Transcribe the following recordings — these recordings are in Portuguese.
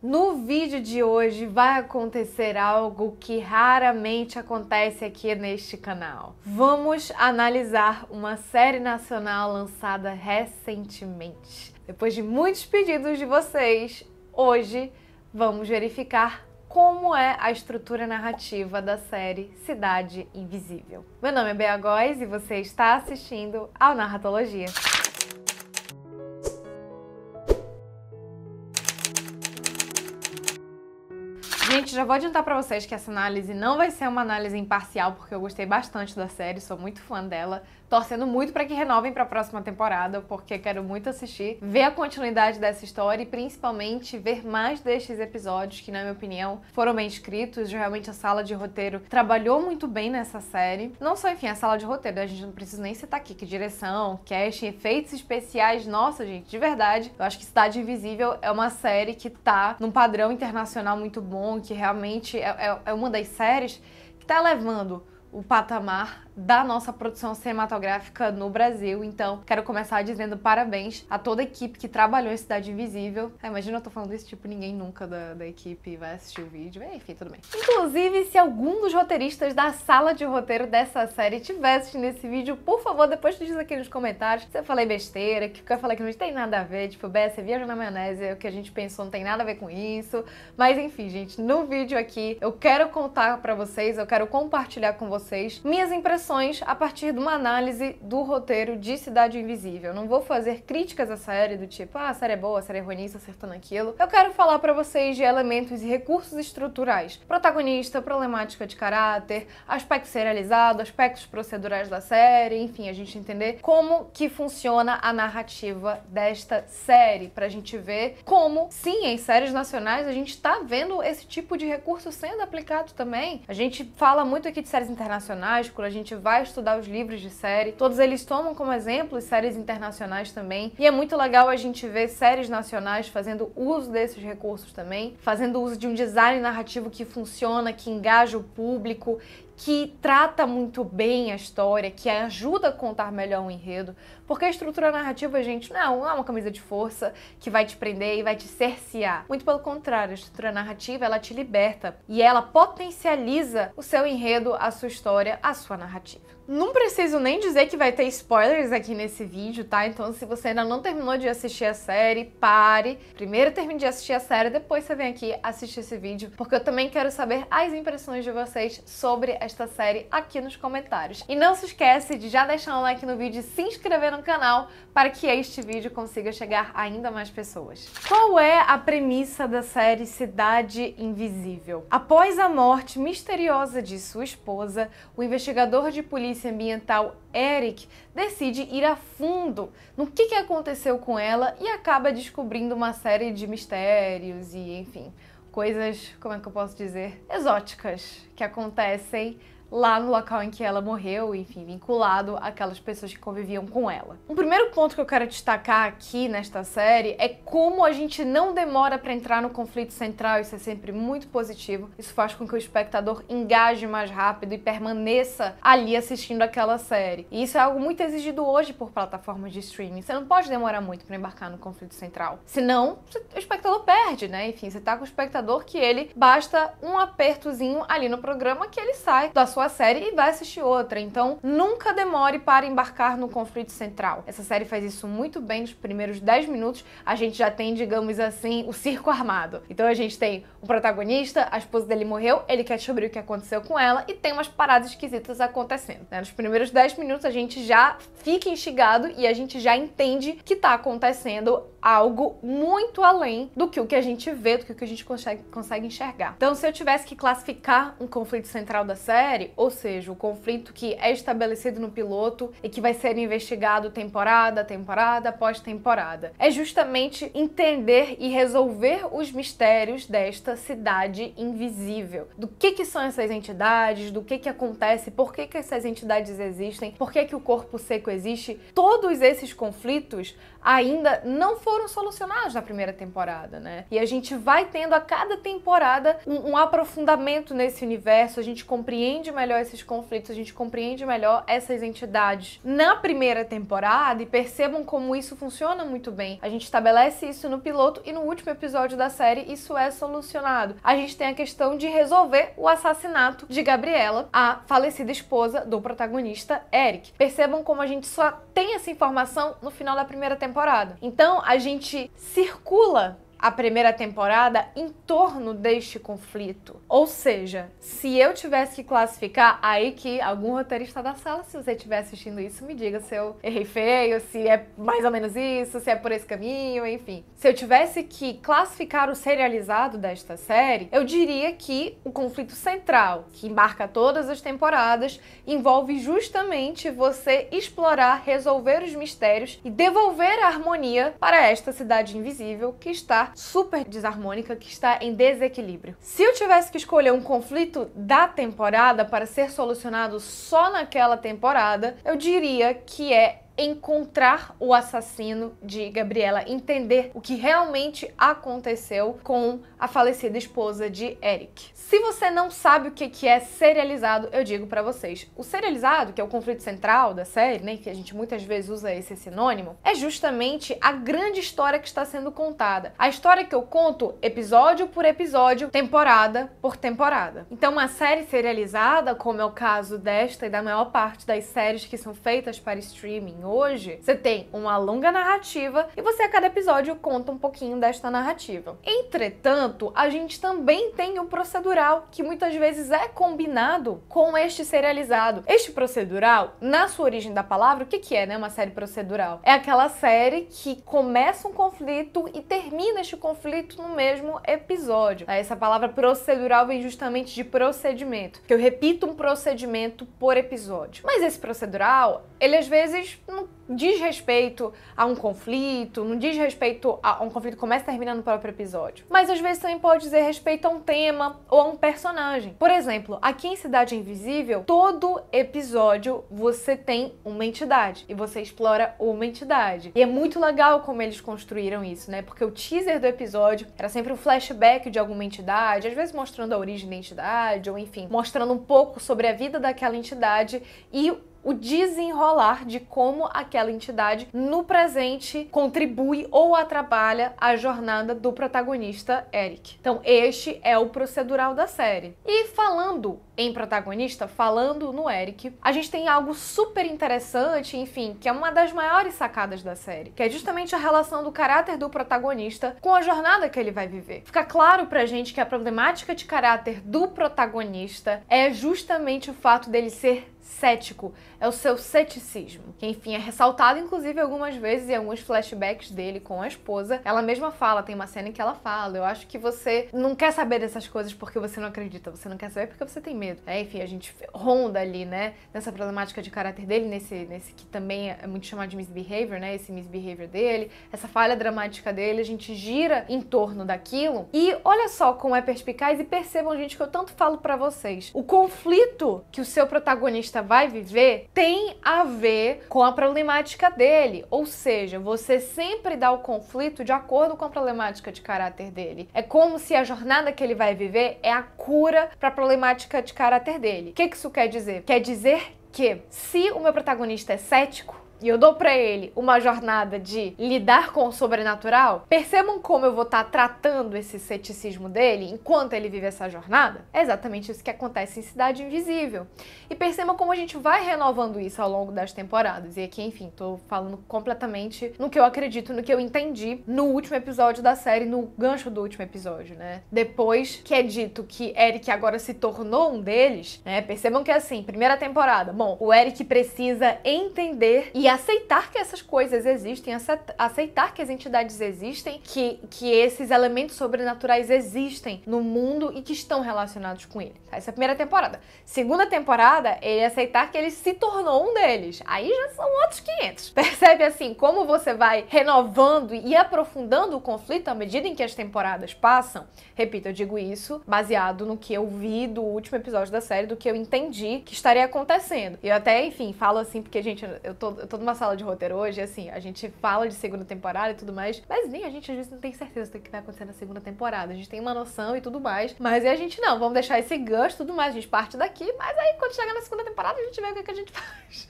No vídeo de hoje vai acontecer algo que raramente acontece aqui neste canal. Vamos analisar uma série nacional lançada recentemente. Depois de muitos pedidos de vocês, hoje vamos verificar como é a estrutura narrativa da série Cidade Invisível. Meu nome é Bea Góes e você está assistindo ao Narratologia. Gente, já vou adiantar pra vocês que essa análise não vai ser uma análise imparcial, porque eu gostei bastante da série, sou muito fã dela. Torcendo muito pra que renovem pra próxima temporada, porque quero muito assistir, ver a continuidade dessa história e principalmente ver mais destes episódios que, na minha opinião, foram bem escritos. Realmente a sala de roteiro trabalhou muito bem nessa série. Não só, enfim, a sala de roteiro, a gente não precisa nem citar aqui, que direção, casting, efeitos especiais, nossa, gente, de verdade. Eu acho que Cidade Invisível é uma série que tá num padrão internacional muito bom, que realmente é uma das séries que tá levando o patamar da nossa produção cinematográfica no Brasil. Então, quero começar dizendo parabéns a toda a equipe que trabalhou em Cidade Invisível. Imagina eu tô falando isso, tipo, ninguém nunca da equipe vai assistir o vídeo. Enfim, tudo bem. Inclusive, se algum dos roteiristas da sala de roteiro dessa série estiver assistindo esse vídeo, por favor, depois diz aqui nos comentários se eu falei besteira, que o que eu falei que não tem nada a ver, tipo, Bé, você viaja na maionese, o que a gente pensou não tem nada a ver com isso. Mas enfim, gente, no vídeo aqui eu quero contar pra vocês, eu quero compartilhar com vocês minhas impressões a partir de uma análise do roteiro de Cidade Invisível. Eu não vou fazer críticas à série do tipo, a série é boa, a série é ruim nisso, acertando aquilo. Eu quero falar pra vocês de elementos e recursos estruturais. Protagonista, problemática de caráter, aspecto serializado, aspectos procedurais da série, enfim, a gente entender como que funciona a narrativa desta série, pra gente ver como, sim, em séries nacionais a gente tá vendo esse tipo de recurso sendo aplicado também. A gente fala muito aqui de séries internacionais, quando a gente vai estudar os livros de série, todos eles tomam como exemplo séries internacionais também, e é muito legal a gente ver séries nacionais fazendo uso desses recursos também, fazendo uso de um design narrativo que funciona, que engaja o público, que trata muito bem a história, que ajuda a contar melhor o enredo, porque a estrutura narrativa, gente, não é uma camisa de força que vai te prender e vai te cercear. Muito pelo contrário, a estrutura narrativa, ela te liberta e ela potencializa o seu enredo, a sua história, a sua narrativa. Não preciso nem dizer que vai ter spoilers aqui nesse vídeo, tá? Então, se você ainda não terminou de assistir a série, pare. Primeiro termine de assistir a série, depois você vem aqui assistir esse vídeo, porque eu também quero saber as impressões de vocês sobre esta série aqui nos comentários. E não se esquece de já deixar um like no vídeo e se inscrever no canal para que este vídeo consiga chegar a ainda mais pessoas. Qual é a premissa da série Cidade Invisível? Após a morte misteriosa de sua esposa, o investigador de polícia ambiental Eric decide ir a fundo no que aconteceu com ela e acaba descobrindo uma série de mistérios e, enfim, coisas, como é que eu posso dizer, exóticas que acontecem lá no local em que ela morreu, enfim, vinculado àquelas pessoas que conviviam com ela. Um primeiro ponto que eu quero destacar aqui nesta série é como a gente não demora para entrar no conflito central. Isso é sempre muito positivo. Isso faz com que o espectador engaje mais rápido e permaneça ali assistindo aquela série. E isso é algo muito exigido hoje por plataformas de streaming. Você não pode demorar muito para embarcar no conflito central. Senão, o espectador perde, né? Enfim, você tá com o espectador que ele basta um apertozinho ali no programa que ele sai da sua série e vai assistir outra. Então, nunca demore para embarcar no conflito central. Essa série faz isso muito bem. Nos primeiros 10 minutos, a gente já tem, digamos assim, o circo armado. Então, a gente tem o protagonista, a esposa dele morreu, ele quer descobrir o que aconteceu com ela e tem umas paradas esquisitas acontecendo, né? Nos primeiros 10 minutos, a gente já fica instigado e a gente já entende que tá acontecendo algo muito além do que o que a gente vê, do que o que a gente consegue enxergar. Então, se eu tivesse que classificar um conflito central da série, ou seja, o conflito que é estabelecido no piloto e que vai ser investigado temporada após temporada, é justamente entender e resolver os mistérios desta cidade invisível. Do que são essas entidades, do que acontece, por que essas entidades existem, por que o corpo seco existe. Todos esses conflitos ainda não foram solucionados na primeira temporada, né? E a gente vai tendo a cada temporada um aprofundamento nesse universo, a gente compreende melhor esses conflitos, a gente compreende melhor essas entidades na primeira temporada, e percebam como isso funciona muito bem. A gente estabelece isso no piloto e no último episódio da série isso é solucionado. A gente tem a questão de resolver o assassinato de Gabriela, a falecida esposa do protagonista Eric. Percebam como a gente só tem essa informação no final da primeira temporada. Então a gente circula a primeira temporada em torno deste conflito. Ou seja, se eu tivesse que classificar, aí que algum roteirista da sala, se você estiver assistindo isso, me diga se eu errei feio, se é mais ou menos isso, se é por esse caminho, enfim. Se eu tivesse que classificar o serializado desta série, eu diria que o conflito central, que embarca todas as temporadas, envolve justamente você explorar, resolver os mistérios e devolver a harmonia para esta cidade invisível que está super desarmônica, que está em desequilíbrio. Se eu tivesse que escolher um conflito da temporada para ser solucionado só naquela temporada, eu diria que é encontrar o assassino de Gabriela, entender o que realmente aconteceu com a falecida esposa de Eric. Se você não sabe o que é serializado, eu digo pra vocês. O serializado, que é o conflito central da série, né, que a gente muitas vezes usa esse sinônimo, é justamente a grande história que está sendo contada. A história que eu conto episódio por episódio, temporada por temporada. Então, uma série serializada, como é o caso desta e da maior parte das séries que são feitas para streaming hoje, você tem uma longa narrativa e você a cada episódio conta um pouquinho desta narrativa. Entretanto, a gente também tem o procedural, que muitas vezes é combinado com este serializado. Este procedural, na sua origem da palavra, o que é, né, uma série procedural? É aquela série que começa um conflito e termina este conflito no mesmo episódio. Essa palavra procedural vem justamente de procedimento, que eu repito um procedimento por episódio. Mas esse procedural, ele às vezes não diz respeito a um conflito, não diz respeito a um conflito que começa e termina no próprio episódio. Mas às vezes também pode dizer respeito a um tema ou a um personagem. Por exemplo, aqui em Cidade Invisível, todo episódio você tem uma entidade e você explora uma entidade. E é muito legal como eles construíram isso, né? Porque o teaser do episódio era sempre um flashback de alguma entidade, às vezes mostrando a origem da entidade, ou enfim, mostrando um pouco sobre a vida daquela entidade e o desenrolar de como aquela entidade no presente contribui ou atrapalha a jornada do protagonista Eric. Então este é o procedural da série. E falando em protagonista, falando no Eric, a gente tem algo super interessante, enfim, que é uma das maiores sacadas da série, que é justamente a relação do caráter do protagonista com a jornada que ele vai viver. Fica claro pra gente que a problemática de caráter do protagonista é justamente o fato dele ser cético, é o seu ceticismo, que enfim é ressaltado inclusive algumas vezes em alguns flashbacks dele com a esposa. Ela mesma fala, tem uma cena em que ela fala: eu acho que você não quer saber dessas coisas porque você não acredita, você não quer saber porque você tem medo. Enfim, a gente ronda ali, né, nessa problemática de caráter dele, nesse que também é muito chamado de misbehavior, né, esse misbehavior dele, essa falha dramática dele, a gente gira em torno daquilo. E olha só como é perspicaz, e percebam, gente, que eu tanto falo pra vocês, o conflito que o seu protagonista vai viver tem a ver com a problemática dele, ou seja, você sempre dá o conflito de acordo com a problemática de caráter dele. É como se a jornada que ele vai viver é a cura para a problemática de caráter dele. O que isso quer dizer? Quer dizer que se o meu protagonista é cético, e eu dou pra ele uma jornada de lidar com o sobrenatural, percebam como eu vou estar tratando esse ceticismo dele enquanto ele vive essa jornada? É exatamente isso que acontece em Cidade Invisível. E percebam como a gente vai renovando isso ao longo das temporadas. E aqui, enfim, tô falando completamente no que eu acredito, no que eu entendi no último episódio da série, no gancho do último episódio, né? Depois que é dito que Eric agora se tornou um deles, né? Percebam que é assim, primeira temporada, bom, o Eric precisa entender e aceitar que essas coisas existem, aceitar que as entidades existem, que esses elementos sobrenaturais existem no mundo e que estão relacionados com ele. Essa é a primeira temporada. Segunda temporada, ele aceitar que ele se tornou um deles. Aí já são outros 500. Percebe assim como você vai renovando e aprofundando o conflito à medida em que as temporadas passam? Repito, eu digo isso baseado no que eu vi do último episódio da série, do que eu entendi que estaria acontecendo. Eu até, enfim, falo assim porque, gente, eu tô tô numa sala de roteiro hoje, assim, a gente fala de segunda temporada e tudo mais, mas nem a gente às vezes não tem certeza do que vai acontecer na segunda temporada. A gente tem uma noção e tudo mais, mas a gente não, vamos deixar esse gancho e tudo mais, a gente parte daqui, mas aí quando chegar na segunda temporada a gente vê o que a gente faz.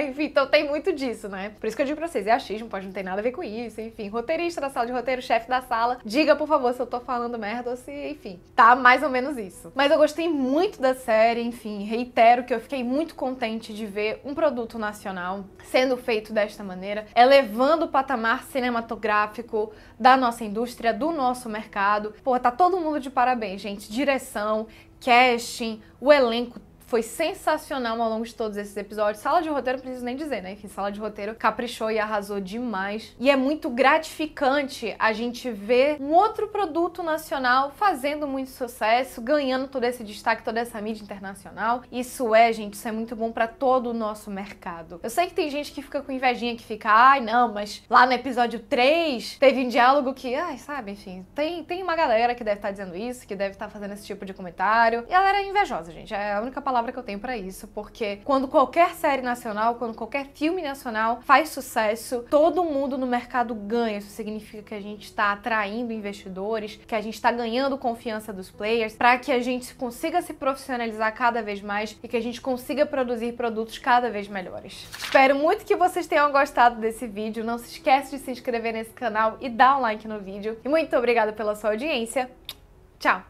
Enfim, então tem muito disso, né? Por isso que eu digo pra vocês, é achismo, pode não ter nada a ver com isso, enfim, roteirista da sala de roteiro, chefe da sala, diga por favor se eu tô falando merda ou se, enfim, tá mais ou menos isso. Mas eu gostei muito da série, enfim, reitero que eu fiquei muito contente de ver um produto nacional sendo feito desta maneira, elevando o patamar cinematográfico da nossa indústria, do nosso mercado. Pô, tá todo mundo de parabéns, gente. Direção, casting, o elenco foi sensacional ao longo de todos esses episódios. Sala de roteiro, não preciso nem dizer, né? Enfim, sala de roteiro caprichou e arrasou demais. E é muito gratificante a gente ver um outro produto nacional fazendo muito sucesso, ganhando todo esse destaque, toda essa mídia internacional. Isso é, gente, isso é muito bom pra todo o nosso mercado. Eu sei que tem gente que fica com invejinha, que fica, ai, não, mas lá no episódio 3 teve um diálogo que, ai, sabe, enfim, tem uma galera que deve estar dizendo isso, que deve estar fazendo esse tipo de comentário. E a galera é invejosa, gente. É a única palavra que eu tenho pra isso, porque quando qualquer série nacional, quando qualquer filme nacional faz sucesso, todo mundo no mercado ganha. Isso significa que a gente tá atraindo investidores, que a gente tá ganhando confiança dos players, para que a gente consiga se profissionalizar cada vez mais e que a gente consiga produzir produtos cada vez melhores. Espero muito que vocês tenham gostado desse vídeo. Não se esquece de se inscrever nesse canal e dar um like no vídeo. E muito obrigada pela sua audiência. Tchau!